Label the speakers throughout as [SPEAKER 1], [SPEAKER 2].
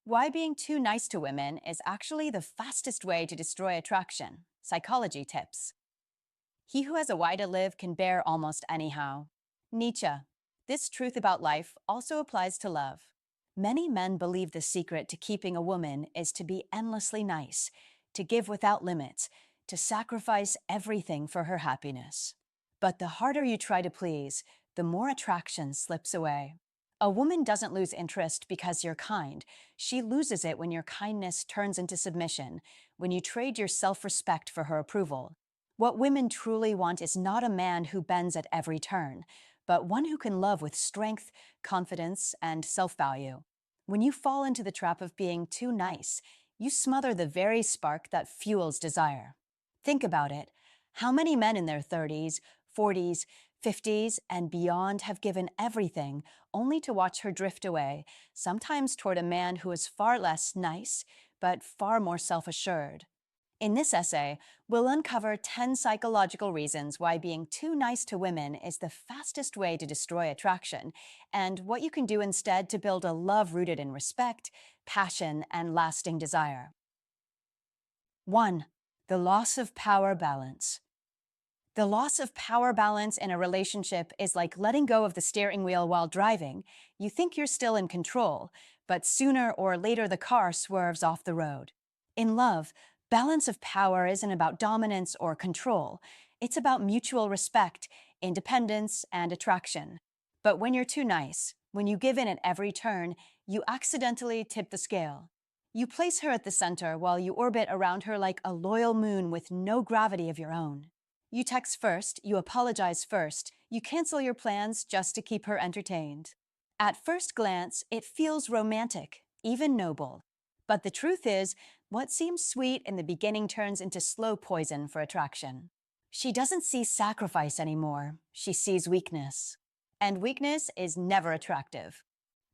[SPEAKER 1] Why being too nice to women is actually the fastest way to destroy attraction. Psychology tips. He who has a why to live can bear almost anyhow. Nietzsche. This truth about life also applies to love. Many men believe the secret to keeping a woman is to be endlessly nice, to give without limits, to sacrifice everything for her happiness. But the harder you try to please, the more attraction slips away. A woman doesn't lose interest because you're kind. She loses it when your kindness turns into submission, when you trade your self-respect for her approval. What women truly want is not a man who bends at every turn, but one who can love with strength, confidence, and self-value. When you fall into the trap of being too nice, you smother the very spark that fuels desire. Think about it. How many men in their 30s, 40s, 50s, and beyond have given everything only to watch her drift away, sometimes toward a man who is far less nice, but far more self-assured? In this essay, we'll uncover 10 psychological reasons why being too nice to women is the fastest way to destroy attraction, and what you can do instead to build a love rooted in respect, passion, and lasting desire. 1. The loss of power balance. The loss of power balance in a relationship is like letting go of the steering wheel while driving. You think you're still in control, but sooner or later the car swerves off the road. In love, balance of power isn't about dominance or control. It's about mutual respect, independence, and attraction. But when you're too nice, when you give in at every turn, you accidentally tip the scale. You place her at the center while you orbit around her like a loyal moon with no gravity of your own. You text first, you apologize first, you cancel your plans just to keep her entertained. At first glance, it feels romantic, even noble. But the truth is, what seems sweet in the beginning turns into slow poison for attraction. She doesn't see sacrifice anymore, she sees weakness. And weakness is never attractive.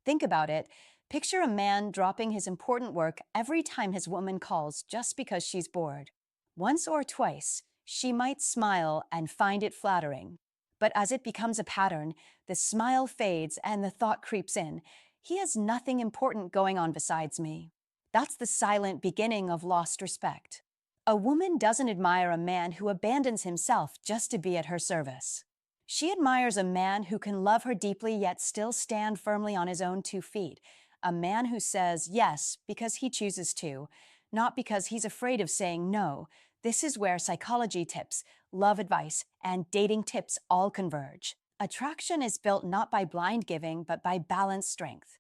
[SPEAKER 1] Think about it. Picture a man dropping his important work every time his woman calls just because she's bored. Once or twice, she might smile and find it flattering. But as it becomes a pattern, the smile fades and the thought creeps in. He has nothing important going on besides me. That's the silent beginning of lost respect. A woman doesn't admire a man who abandons himself just to be at her service. She admires a man who can love her deeply yet still stand firmly on his own 2 feet. A man who says yes because he chooses to, not because he's afraid of saying no. This is where psychology tips, love advice, and dating tips all converge. Attraction is built not by blind giving, but by balanced strength.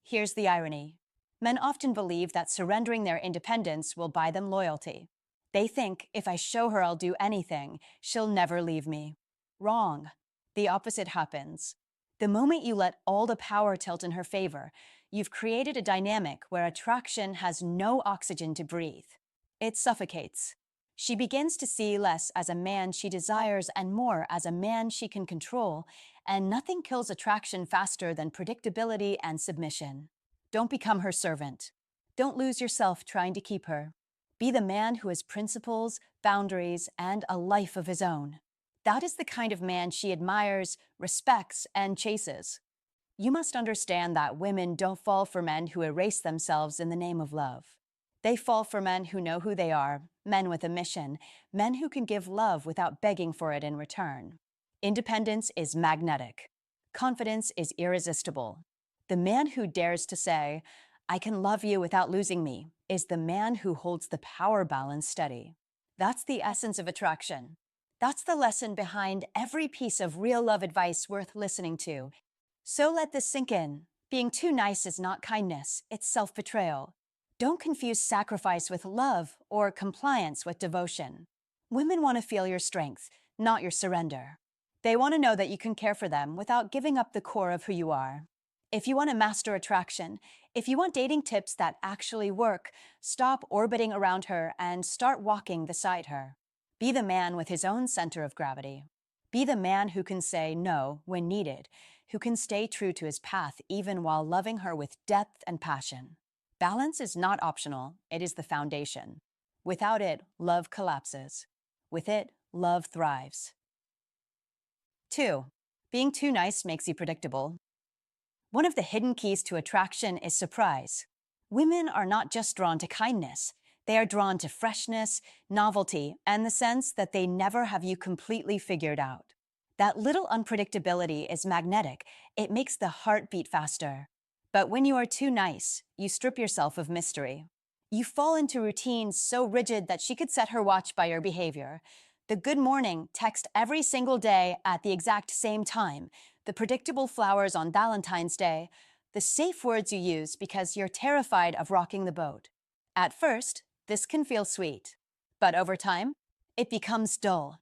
[SPEAKER 1] Here's the irony. Men often believe that surrendering their independence will buy them loyalty. They think, if I show her I'll do anything, she'll never leave me. Wrong. The opposite happens. The moment you let all the power tilt in her favor, you've created a dynamic where attraction has no oxygen to breathe. It suffocates. She begins to see less as a man she desires and more as a man she can control, and nothing kills attraction faster than predictability and submission. Don't become her servant. Don't lose yourself trying to keep her. Be the man who has principles, boundaries, and a life of his own. That is the kind of man she admires, respects, and chases. You must understand that women don't fall for men who erase themselves in the name of love. They fall for men who know who they are, men with a mission, men who can give love without begging for it in return. Independence is magnetic. Confidence is irresistible. The man who dares to say, I can love you without losing me, is the man who holds the power balance steady. That's the essence of attraction. That's the lesson behind every piece of real love advice worth listening to. So let this sink in. Being too nice is not kindness, it's self-betrayal. Don't confuse sacrifice with love or compliance with devotion. Women want to feel your strength, not your surrender. They want to know that you can care for them without giving up the core of who you are. If you want to master attraction, if you want dating tips that actually work, stop orbiting around her and start walking beside her. Be the man with his own center of gravity. Be the man who can say no when needed, who can stay true to his path even while loving her with depth and passion. Balance is not optional, it is the foundation. Without it, love collapses. With it, love thrives. 2. Being too nice makes you predictable. One of the hidden keys to attraction is surprise. Women are not just drawn to kindness, they are drawn to freshness, novelty, and the sense that they never have you completely figured out. That little unpredictability is magnetic, it makes the heart beat faster. But when you are too nice, you strip yourself of mystery. You fall into routines so rigid that she could set her watch by your behavior. The good morning text every single day at the exact same time, the predictable flowers on Valentine's Day, the safe words you use because you're terrified of rocking the boat. At first, this can feel sweet, but over time, it becomes dull.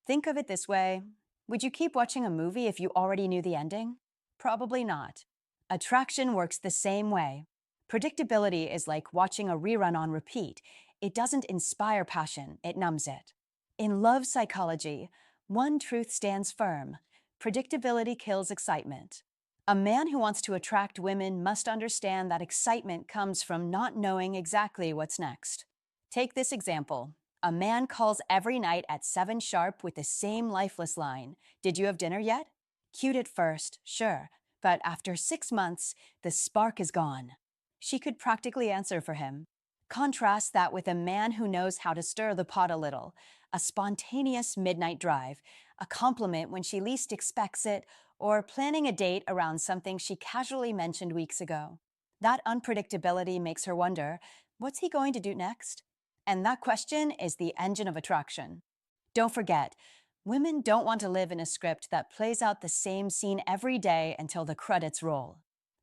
[SPEAKER 1] Think of it this way. Would you keep watching a movie if you already knew the ending? Probably not. Attraction works the same way. Predictability is like watching a rerun on repeat. It doesn't inspire passion, it numbs it. In love psychology, one truth stands firm. Predictability kills excitement. A man who wants to attract women must understand that excitement comes from not knowing exactly what's next. Take this example. A man calls every night at 7 sharp with the same lifeless line. Did you have dinner yet? Cute at first, sure, but after 6 months, the spark is gone. She could practically answer for him. Contrast that with a man who knows how to stir the pot a little, a spontaneous midnight drive, a compliment when she least expects it, or planning a date around something she casually mentioned weeks ago. That unpredictability makes her wonder, what's he going to do next? And that question is the engine of attraction. Don't forget, women don't want to live in a script that plays out the same scene every day until the credits roll.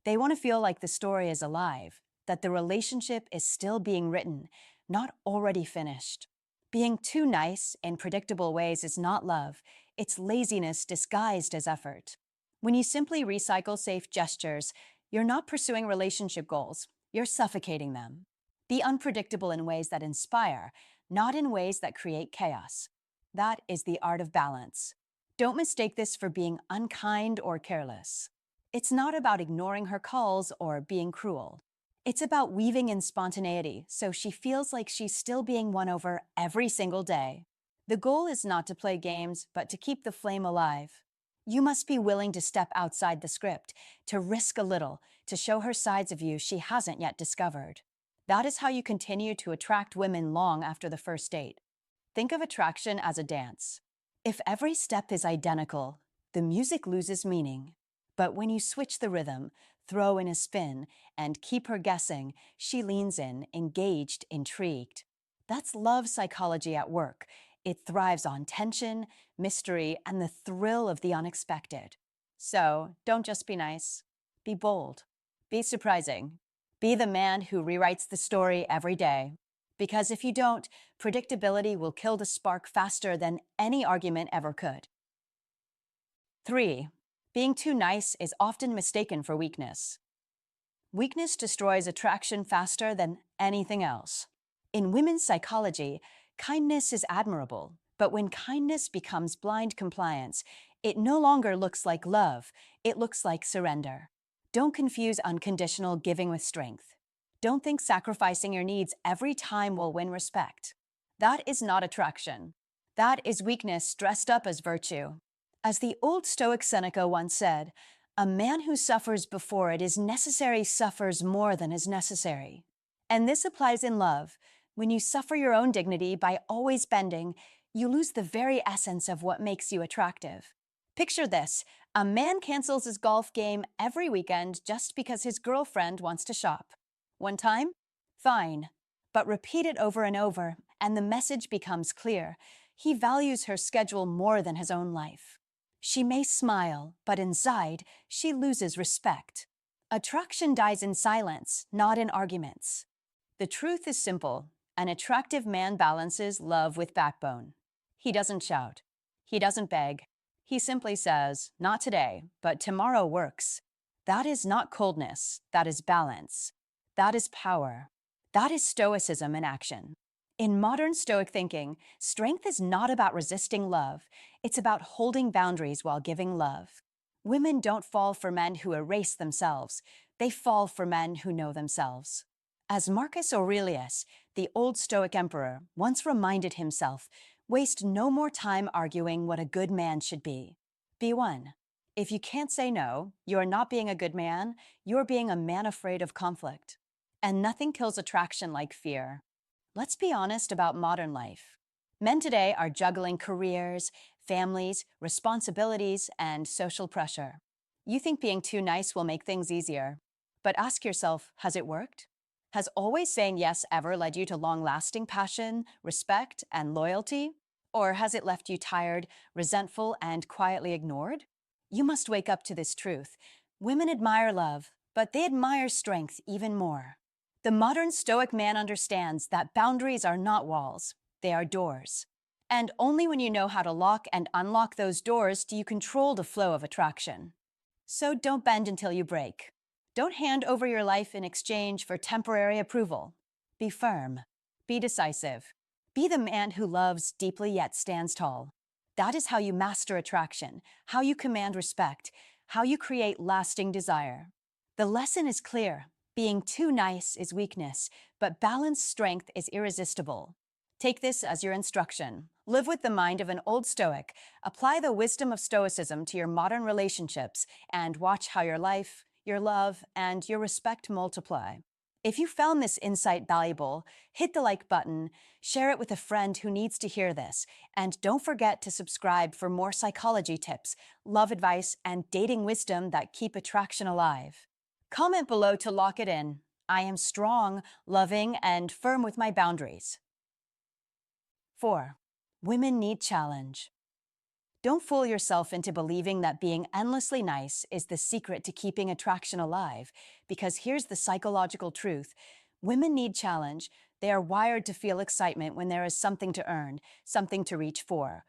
[SPEAKER 1] They want to feel like the story is alive, that the relationship is still being written, not already finished. Being too nice in predictable ways is not love, it's laziness disguised as effort. When you simply recycle safe gestures, you're not pursuing relationship goals, you're suffocating them. Be unpredictable in ways that inspire, not in ways that create chaos. That is the art of balance. Don't mistake this for being unkind or careless. It's not about ignoring her calls or being cruel. It's about weaving in spontaneity so she feels like she's still being won over every single day. The goal is not to play games, but to keep the flame alive. You must be willing to step outside the script, to risk a little, to show her sides of you she hasn't yet discovered. That is how you continue to attract women long after the first date. Think of attraction as a dance. If every step is identical, the music loses meaning. But when you switch the rhythm, throw in a spin, and keep her guessing, she leans in, engaged, intrigued. That's love psychology at work. It thrives on tension, mystery, and the thrill of the unexpected. So, don't just be nice. Be bold. Be surprising. Be the man who rewrites the story every day. Because if you don't, predictability will kill the spark faster than any argument ever could. 3. Being too nice is often mistaken for weakness. Weakness destroys attraction faster than anything else. In women's psychology, kindness is admirable, but when kindness becomes blind compliance, it no longer looks like love, it looks like surrender. Don't confuse unconditional giving with strength. Don't think sacrificing your needs every time will win respect. That is not attraction. That is weakness dressed up as virtue. As the old Stoic Seneca once said, a man who suffers before it is necessary suffers more than is necessary. And this applies in love. When you suffer your own dignity by always bending, you lose the very essence of what makes you attractive. Picture this. A man cancels his golf game every weekend just because his girlfriend wants to shop. One time? Fine. But repeat it over and over, and the message becomes clear. He values her schedule more than his own life. She may smile, but inside, she loses respect. Attraction dies in silence, not in arguments. The truth is simple. An attractive man balances love with backbone. He doesn't shout. He doesn't beg. He simply says, not today, but tomorrow works. That is not coldness. That is balance. That is power. That is stoicism in action. In modern Stoic thinking, strength is not about resisting love. It's about holding boundaries while giving love. Women don't fall for men who erase themselves. They fall for men who know themselves. As Marcus Aurelius, the old Stoic emperor, once reminded himself, waste no more time arguing what a good man should be. Be one. If you can't say no, you're not being a good man, you're being a man afraid of conflict. And nothing kills attraction like fear. Let's be honest about modern life. Men today are juggling careers, families, responsibilities, and social pressure. You think being too nice will make things easier. But ask yourself, has it worked? Has always saying yes ever led you to long-lasting passion, respect, and loyalty? Or has it left you tired, resentful, and quietly ignored? You must wake up to this truth. Women admire love, but they admire strength even more. The modern Stoic man understands that boundaries are not walls, they are doors. And only when you know how to lock and unlock those doors do you control the flow of attraction. So don't bend until you break. Don't hand over your life in exchange for temporary approval. Be firm. Be decisive. Be the man who loves deeply yet stands tall. That is how you master attraction, how you command respect, how you create lasting desire. The lesson is clear. Being too nice is weakness, but balanced strength is irresistible. Take this as your instruction. Live with the mind of an old Stoic. Apply the wisdom of Stoicism to your modern relationships and watch how your life, your love, and your respect multiply. If you found this insight valuable, hit the like button, share it with a friend who needs to hear this, and don't forget to subscribe for more psychology tips, love advice, and dating wisdom that keep attraction alive. Comment below to lock it in. I am strong, loving, and firm with my boundaries. 4. Women need challenge. Don't fool yourself into believing that being endlessly nice is the secret to keeping attraction alive, because here's the psychological truth. Women need challenge. They are wired to feel excitement when there is something to earn, something to reach for,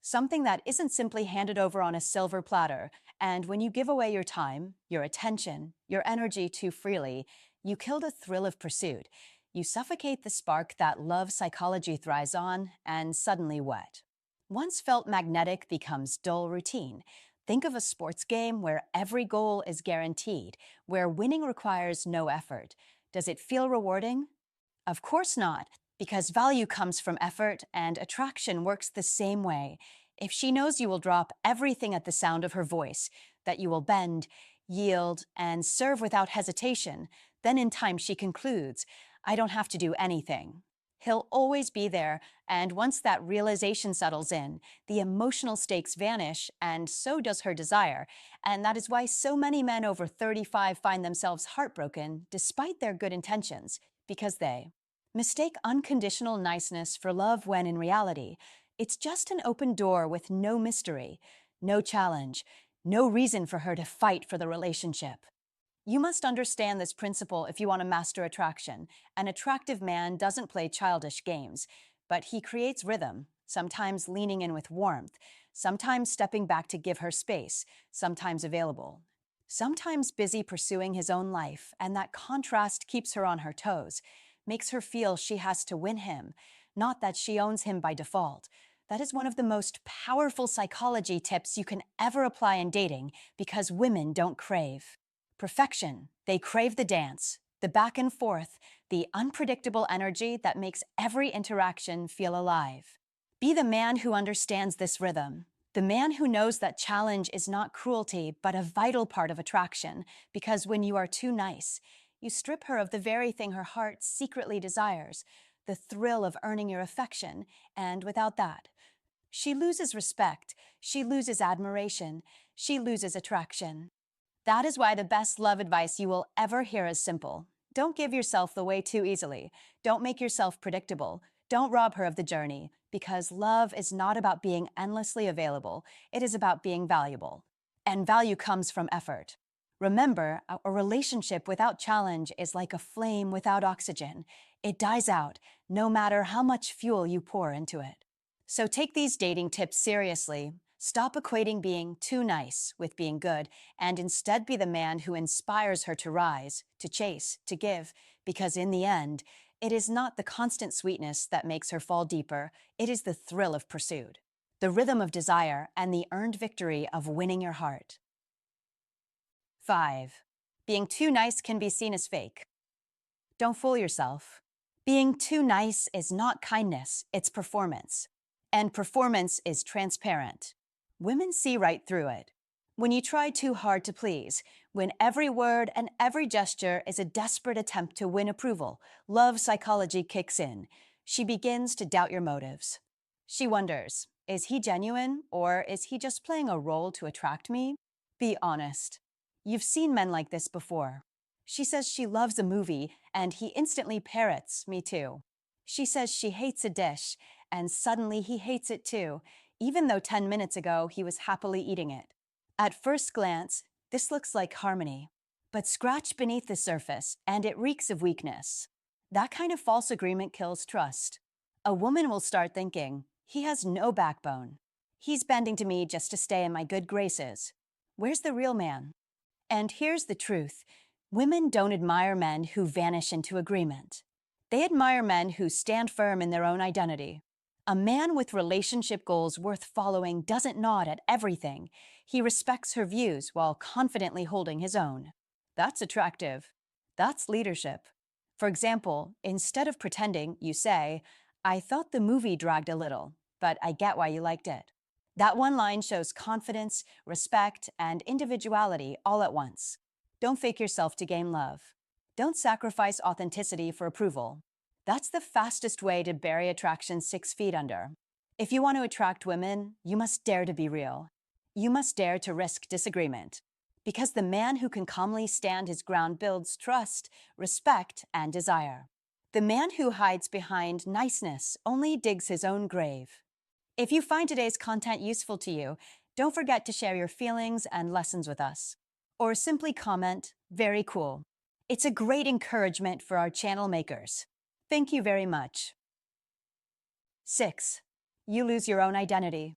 [SPEAKER 1] something that isn't simply handed over on a silver platter. And when you give away your time, your attention, your energy too freely, you kill the thrill of pursuit. You suffocate the spark that love psychology thrives on, and suddenly what? Once felt magnetic becomes dull routine. Think of a sports game where every goal is guaranteed, where winning requires no effort. Does it feel rewarding? Of course not, because value comes from effort and attraction works the same way. If she knows you will drop everything at the sound of her voice, that you will bend, yield, and serve without hesitation, then in time she concludes, I don't have to do anything. He'll always be there, and once that realization settles in, the emotional stakes vanish, and so does her desire. And that is why so many men over 35 find themselves heartbroken despite their good intentions, because they mistake unconditional niceness for love when in reality, it's just an open door with no mystery, no challenge, no reason for her to fight for the relationship. You must understand this principle if you want to master attraction. An attractive man doesn't play childish games, but he creates rhythm, sometimes leaning in with warmth, sometimes stepping back to give her space, sometimes available, sometimes busy pursuing his own life, and that contrast keeps her on her toes, makes her feel she has to win him, not that she owns him by default. That is one of the most powerful psychology tips you can ever apply in dating because women don't crave perfection. They crave the dance, the back and forth, the unpredictable energy that makes every interaction feel alive. Be the man who understands this rhythm, the man who knows that challenge is not cruelty but a vital part of attraction, because when you are too nice, you strip her of the very thing her heart secretly desires, the thrill of earning your affection, and without that, she loses respect, she loses admiration, she loses attraction. That is why the best love advice you will ever hear is simple. Don't give yourself away too easily. Don't make yourself predictable. Don't rob her of the journey, because love is not about being endlessly available. It is about being valuable. And value comes from effort. Remember, a relationship without challenge is like a flame without oxygen. It dies out, no matter how much fuel you pour into it. So take these dating tips seriously. Stop equating being too nice with being good, and instead be the man who inspires her to rise, to chase, to give, because in the end, it is not the constant sweetness that makes her fall deeper, it is the thrill of pursuit, the rhythm of desire, and the earned victory of winning your heart. 5. Being too nice can be seen as fake. Don't fool yourself. Being too nice is not kindness, it's performance. And performance is transparent. Women see right through it. When you try too hard to please, When every word and every gesture is a desperate attempt to win approval, love psychology kicks in. She begins to doubt your motives. She wonders, is he genuine or is he just playing a role to attract me? Be honest. You've seen men like this before. She says she loves a movie and he instantly parrots, me too. She says she hates a dish and suddenly he hates it too, even though 10 minutes ago he was happily eating it. At first glance, this looks like harmony, but scratch beneath the surface and it reeks of weakness. That kind of false agreement kills trust. A woman will start thinking, he has no backbone. He's bending to me just to stay in my good graces. Where's the real man? And here's the truth. Women don't admire men who vanish into agreement. They admire men who stand firm in their own identity. A man with relationship goals worth following doesn't nod at everything. He respects her views while confidently holding his own. That's attractive. That's leadership. For example, instead of pretending, you say, I thought the movie dragged a little, but I get why you liked it. That one line shows confidence, respect, and individuality all at once. Don't fake yourself to gain love. Don't sacrifice authenticity for approval. That's the fastest way to bury attraction 6 feet under. If you want to attract women, you must dare to be real. You must dare to risk disagreement. Because the man who can calmly stand his ground builds trust, respect, and desire. The man who hides behind niceness only digs his own grave. If you find today's content useful to you, don't forget to share your feelings and lessons with us. Or simply comment, very cool. It's a great encouragement for our channel makers. Thank you very much. 6. You lose your own identity.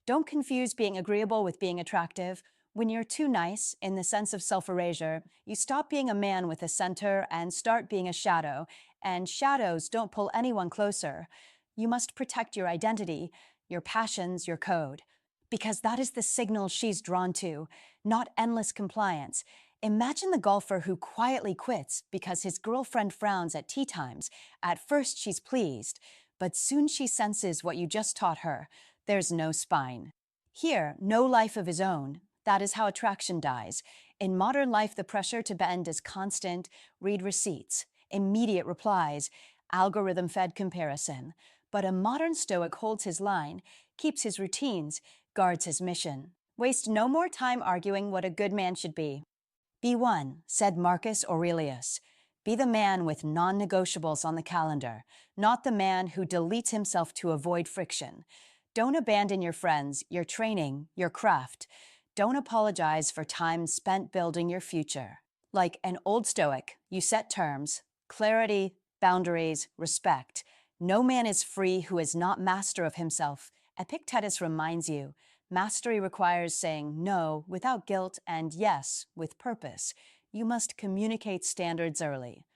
[SPEAKER 1] Don't confuse being agreeable with being attractive. When you're too nice, in the sense of self-erasure, you stop being a man with a center and start being a shadow, and shadows don't pull anyone closer. You must protect your identity, your passions, your code, because that is the signal she's drawn to, not endless compliance. Imagine the golfer who quietly quits because his girlfriend frowns at tea times. At first she's pleased, but soon she senses what you just taught her. There's no spine. Here, no life of his own. That is how attraction dies. In modern life, the pressure to bend is constant. Read receipts, immediate replies, algorithm-fed comparison. But a modern Stoic holds his line, keeps his routines, guards his mission. Waste no more time arguing what a good man should be. Be one, said Marcus Aurelius. Be the man with non-negotiables on the calendar, not the man who deletes himself to avoid friction. Don't abandon your friends, your training, your craft. Don't apologize for time spent building your future. Like an old Stoic, you set terms, clarity, boundaries, respect. No man is free who is not master of himself. Epictetus reminds you, mastery requires saying no without guilt and yes with purpose. You must communicate standards early.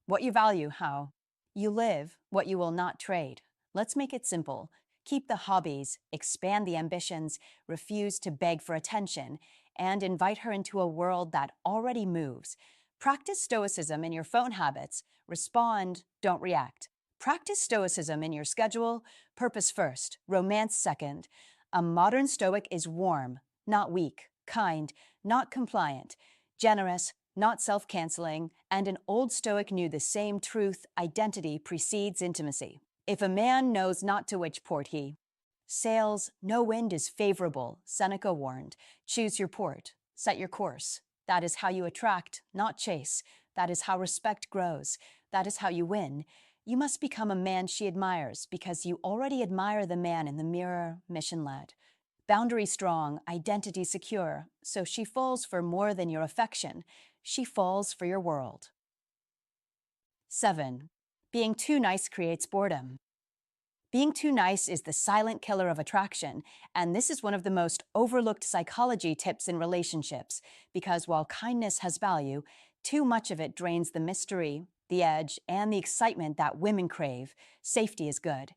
[SPEAKER 1] What you value, how. You live, what you will not trade. Let's make it simple. Keep the hobbies, expand the ambitions, refuse to beg for attention, and invite her into a world that already moves. Practice Stoicism in your phone habits. Respond, don't react. Practice Stoicism in your schedule. Purpose first, romance second. A modern Stoic is warm, not weak, kind, not compliant, generous, not self-canceling, and an old Stoic knew the same truth: identity precedes intimacy. If a man knows not to which port he sails, no wind is favorable, Seneca warned. Choose your port, set your course. That is how you attract, not chase. That is how respect grows. That is how you win. You must become a man she admires because you already admire the man in the mirror, mission-led. Boundary strong, identity secure, so she falls for more than your affection. She falls for your world. 7. Being too nice creates boredom. Being too nice is the silent killer of attraction, and this is one of the most overlooked psychology tips in relationships, because while kindness has value, too much of it drains the mystery, the edge, and the excitement that women crave. Safety is good,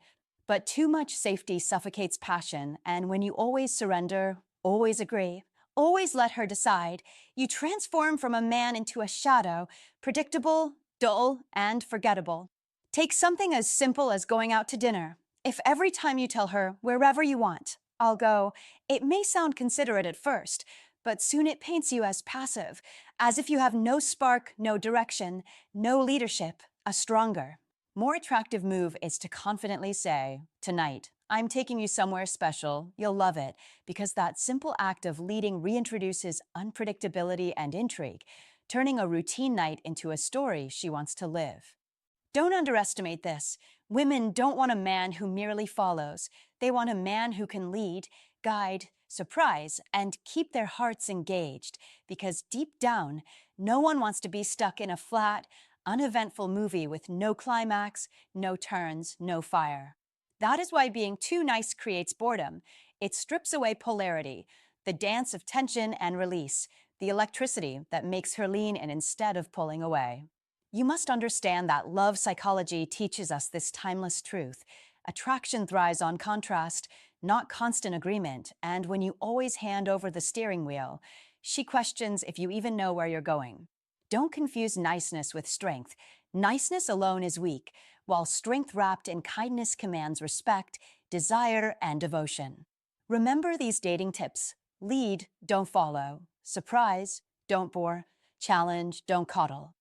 [SPEAKER 1] but too much safety suffocates passion, and when you always surrender, always agree, always let her decide, you transform from a man into a shadow, predictable, dull, and forgettable. Take something as simple as going out to dinner. If every time you tell her, wherever you want, I'll go, it may sound considerate at first, but soon it paints you as passive, as if you have no spark, no direction, no leadership. A stronger, more attractive move is to confidently say, "Tonight, I'm taking you somewhere special. You'll love it," because that simple act of leading reintroduces unpredictability and intrigue, turning a routine night into a story she wants to live. Don't underestimate this. Women don't want a man who merely follows. They want a man who can lead, guide, surprise, and keep their hearts engaged. Because deep down, no one wants to be stuck in a flat, uneventful movie with no climax, no turns, no fire. That is why being too nice creates boredom. It strips away polarity, the dance of tension and release, the electricity that makes her lean in instead of pulling away. You must understand that love psychology teaches us this timeless truth. Attraction thrives on contrast, not constant agreement, and when you always hand over the steering wheel, she questions if you even know where you're going. Don't confuse niceness with strength. Niceness alone is weak, while strength wrapped in kindness commands respect, desire, and devotion. Remember these dating tips. Lead, don't follow. Surprise, don't bore. Challenge, don't coddle.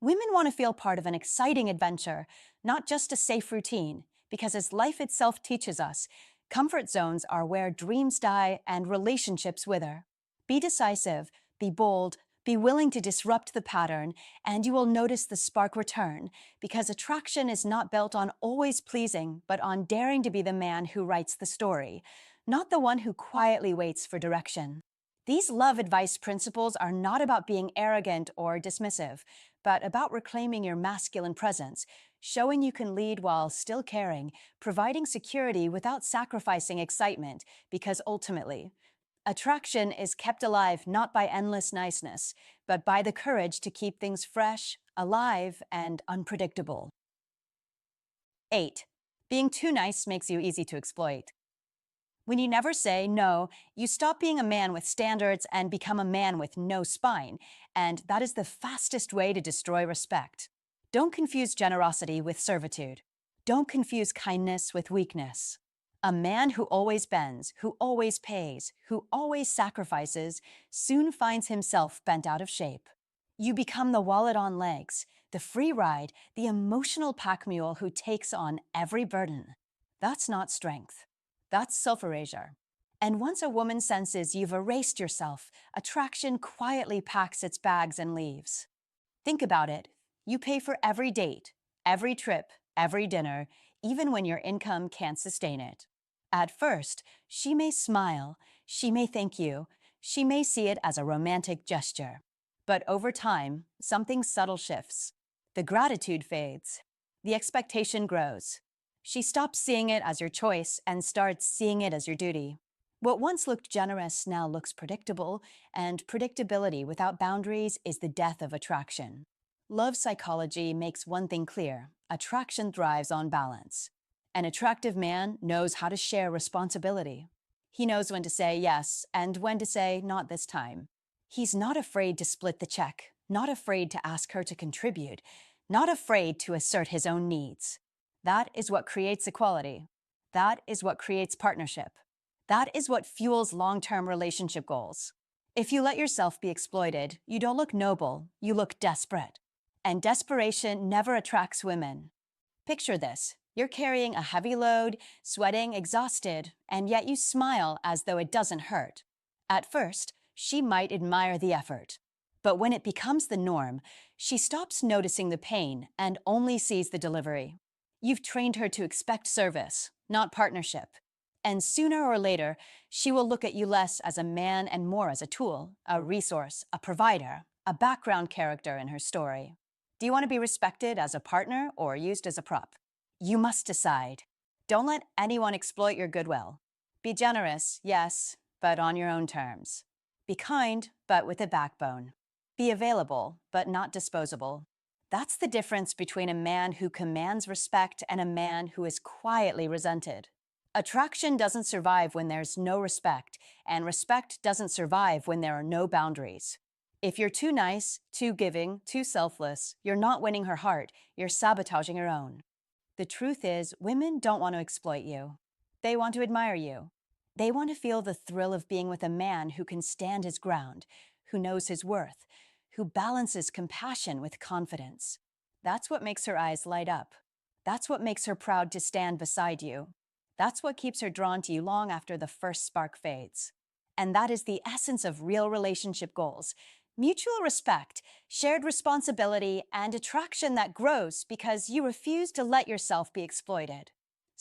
[SPEAKER 1] Women want to feel part of an exciting adventure, not just a safe routine, because as life itself teaches us, comfort zones are where dreams die and relationships wither. Be decisive, be bold, be willing to disrupt the pattern, and you will notice the spark return, because attraction is not built on always pleasing, but on daring to be the man who writes the story, not the one who quietly waits for direction. These love advice principles are not about being arrogant or dismissive, but about reclaiming your masculine presence, showing you can lead while still caring, providing security without sacrificing excitement, because ultimately, attraction is kept alive not by endless niceness, but by the courage to keep things fresh, alive, and unpredictable. 8. Being too nice makes you easy to exploit. When you never say no, you stop being a man with standards and become a man with no spine, and that is the fastest way to destroy respect. Don't confuse generosity with servitude. Don't confuse kindness with weakness. A man who always bends, who always pays, who always sacrifices, soon finds himself bent out of shape. You become the wallet on legs, the free ride, the emotional pack mule who takes on every burden. That's not strength. That's self-erasure. And once a woman senses you've erased yourself, attraction quietly packs its bags and leaves. Think about it. You pay for every date, every trip, every dinner, even when your income can't sustain it. At first, she may smile, she may thank you, she may see it as a romantic gesture. But over time, something subtle shifts. The gratitude fades. The expectation grows. She stops seeing it as your choice and starts seeing it as your duty. What once looked generous now looks predictable, and predictability without boundaries is the death of attraction. Love psychology makes one thing clear: attraction thrives on balance. An attractive man knows how to share responsibility. He knows when to say yes and when to say not this time. He's not afraid to split the check, not afraid to ask her to contribute, not afraid to assert his own needs. That is what creates equality. That is what creates partnership. That is what fuels long-term relationship goals. If you let yourself be exploited, you don't look noble, you look desperate. And desperation never attracts women. Picture this. You're carrying a heavy load, sweating, exhausted, and yet you smile as though it doesn't hurt. At first, she might admire the effort. But when it becomes the norm, she stops noticing the pain and only sees the delivery. You've trained her to expect service, not partnership. And sooner or later, she will look at you less as a man and more as a tool, a resource, a provider, a background character in her story. Do you want to be respected as a partner or used as a prop? You must decide. Don't let anyone exploit your goodwill. Be generous, yes, but on your own terms. Be kind, but with a backbone. Be available, but not disposable. That's the difference between a man who commands respect and a man who is quietly resented. Attraction doesn't survive when there's no respect, and respect doesn't survive when there are no boundaries. If you're too nice, too giving, too selfless, you're not winning her heart, you're sabotaging her own. The truth is, women don't want to exploit you. They want to admire you. They want to feel the thrill of being with a man who can stand his ground, who knows his worth, who balances compassion with confidence. That's what makes her eyes light up. That's what makes her proud to stand beside you. That's what keeps her drawn to you long after the first spark fades. And that is the essence of real relationship goals: mutual respect, shared responsibility, and attraction that grows because you refuse to let yourself be exploited.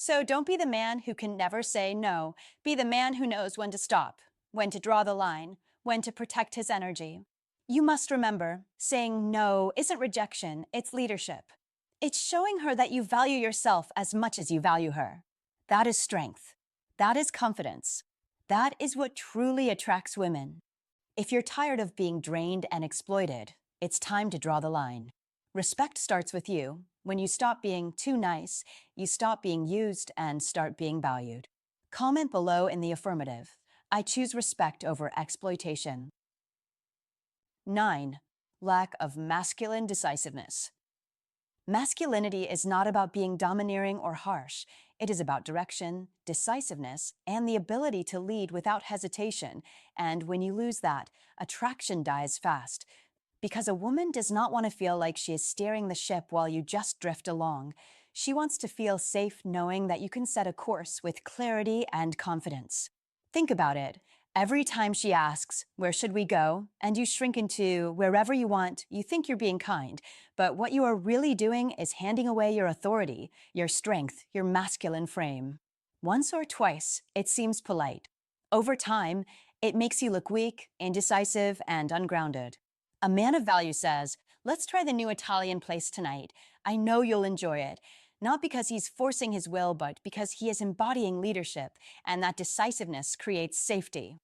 [SPEAKER 1] So don't be the man who can never say no. Be the man who knows when to stop, when to draw the line, when to protect his energy. You must remember, saying no isn't rejection, it's leadership. It's showing her that you value yourself as much as you value her. That is strength. That is confidence. That is what truly attracts women. If you're tired of being drained and exploited, it's time to draw the line. Respect starts with you. When you stop being too nice, you stop being used and start being valued. Comment below in the affirmative. I choose respect over exploitation. 9. Lack of masculine decisiveness. Masculinity is not about being domineering or harsh. It is about direction, decisiveness, and the ability to lead without hesitation. And when you lose that, attraction dies fast. Because a woman does not want to feel like she is steering the ship while you just drift along. She wants to feel safe knowing that you can set a course with clarity and confidence. Think about it. Every time she asks, "Where should we go?" and you shrink into "wherever you want," you think you're being kind. But what you are really doing is handing away your authority, your strength, your masculine frame. Once or twice, it seems polite. Over time, it makes you look weak, indecisive, and ungrounded. A man of value says, "Let's try the new Italian place tonight. I know you'll enjoy it." Not because he's forcing his will, but because he is embodying leadership, and that decisiveness creates safety.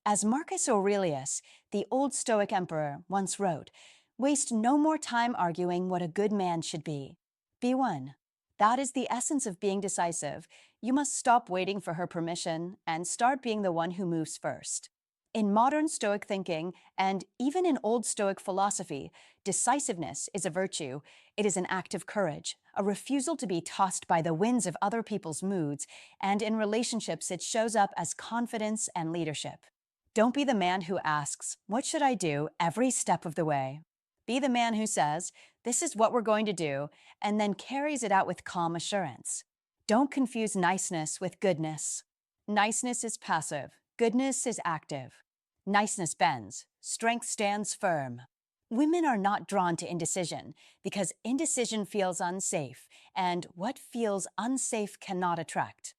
[SPEAKER 1] As Marcus Aurelius, the old Stoic emperor, once wrote, "Waste no more time arguing what a good man should be. Be one." That is the essence of being decisive. You must stop waiting for her permission and start being the one who moves first. In modern Stoic thinking, and even in old Stoic philosophy, decisiveness is a virtue. It is an act of courage, a refusal to be tossed by the winds of other people's moods, and in relationships it shows up as confidence and leadership. Don't be the man who asks, "What should I do?" every step of the way. Be the man who says, "This is what we're going to do," and then carries it out with calm assurance. Don't confuse niceness with goodness. Niceness is passive. Goodness is active. Niceness bends. Strength stands firm. Women are not drawn to indecision because indecision feels unsafe, and what feels unsafe cannot attract.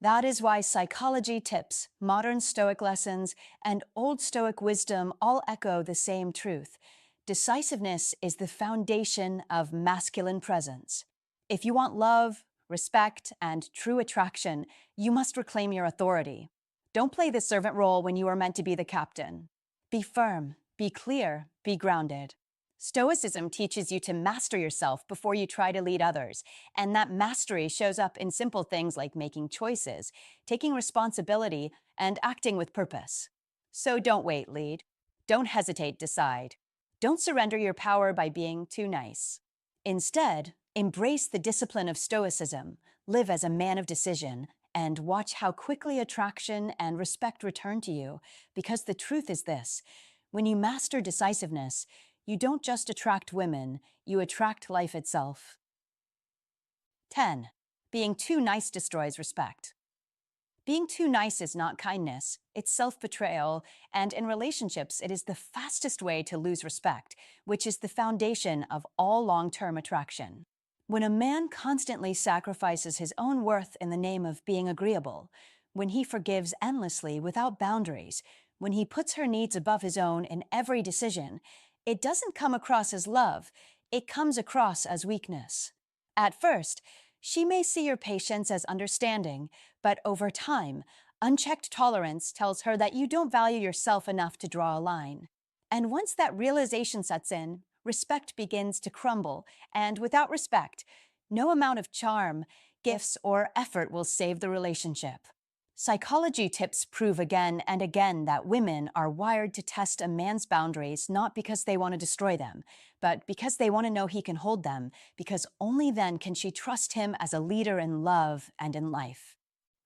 [SPEAKER 1] That is why psychology tips, modern Stoic lessons, and old Stoic wisdom all echo the same truth. Decisiveness is the foundation of masculine presence. If you want love, respect, and true attraction, you must reclaim your authority. Don't play the servant role when you are meant to be the captain. Be firm, be clear, be grounded. Stoicism teaches you to master yourself before you try to lead others, and that mastery shows up in simple things like making choices, taking responsibility, and acting with purpose. So don't wait, lead. Don't hesitate, decide. Don't surrender your power by being too nice. Instead, embrace the discipline of Stoicism, live as a man of decision, and watch how quickly attraction and respect return to you. Because the truth is this: when you master decisiveness, you don't just attract women, you attract life itself. 10. Being too nice destroys respect. Being too nice is not kindness, it's self-betrayal, and in relationships, it is the fastest way to lose respect, which is the foundation of all long-term attraction. When a man constantly sacrifices his own worth in the name of being agreeable, when he forgives endlessly without boundaries, when he puts her needs above his own in every decision, it doesn't come across as love, it comes across as weakness. At first, she may see your patience as understanding, but over time, unchecked tolerance tells her that you don't value yourself enough to draw a line. And once that realization sets in, respect begins to crumble, and without respect, no amount of charm, gifts, or effort will save the relationship. Psychology tips prove again and again that women are wired to test a man's boundaries not because they want to destroy them, but because they want to know he can hold them, because only then can she trust him as a leader in love and in life.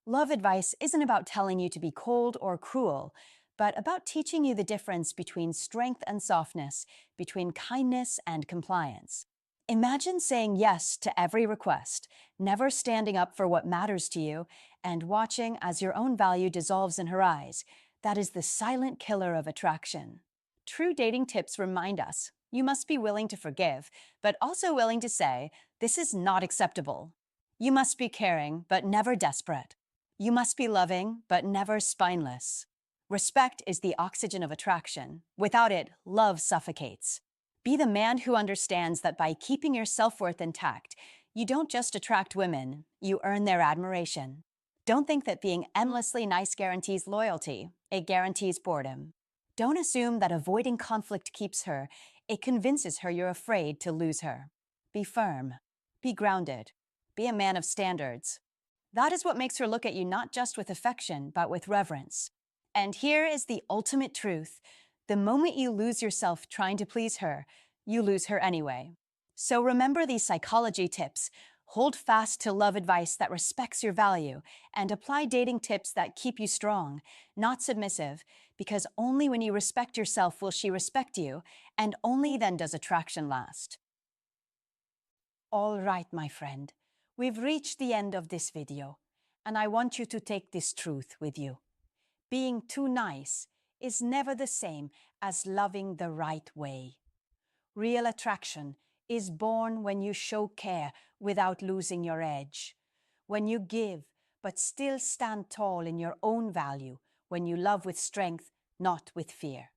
[SPEAKER 1] Love advice isn't about telling you to be cold or cruel, but about teaching you the difference between strength and softness, between kindness and compliance. Imagine saying yes to every request, never standing up for what matters to you, and watching as your own value dissolves in her eyes. That is the silent killer of attraction. True dating tips remind us you must be willing to forgive, but also willing to say, "This is not acceptable." You must be caring, but never desperate. You must be loving, but never spineless. Respect is the oxygen of attraction. Without it, love suffocates. Be the man who understands that by keeping your self-worth intact, you don't just attract women, you earn their admiration. Don't think that being endlessly nice guarantees loyalty. It guarantees boredom. Don't assume that avoiding conflict keeps her. It convinces her you're afraid to lose her. Be firm. Be grounded. Be a man of standards. That is what makes her look at you not just with affection, but with reverence. And here is the ultimate truth. The moment you lose yourself trying to please her, you lose her anyway. So remember these psychology tips. Hold fast to love advice that respects your value, and apply dating tips that keep you strong, not submissive, because only when you respect yourself will she respect you, and only then does attraction last. All right, my friend, we've reached the end of this video, and I want you to take this truth with you. Being too nice is never the same as loving the right way. Real attraction is born when you show care without losing your edge, when you give but still stand tall in your own value, when you love with strength, not with fear.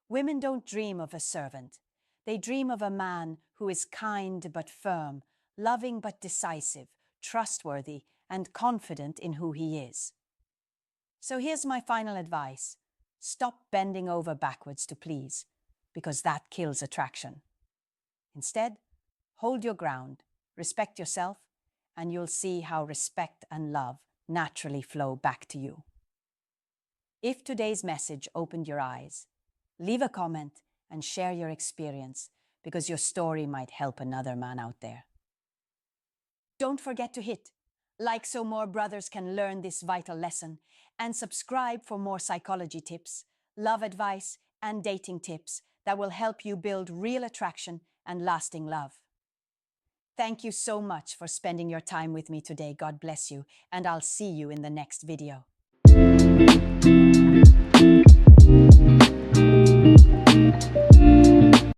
[SPEAKER 1] Women don't dream of a servant. They dream of a man who is kind but firm, loving but decisive, trustworthy and confident in who he is. So here's my final advice. Stop bending over backwards to please, because that kills attraction. Instead, hold your ground, respect yourself, and you'll see how respect and love naturally flow back to you. If today's message opened your eyes, leave a comment and share your experience, because your story might help another man out there. Don't forget to hit like so more brothers can learn this vital lesson, and subscribe for more psychology tips, love advice, and dating tips that will help you build real attraction and lasting love. Thank you so much for spending your time with me today. God bless you, and I'll see you in the next video.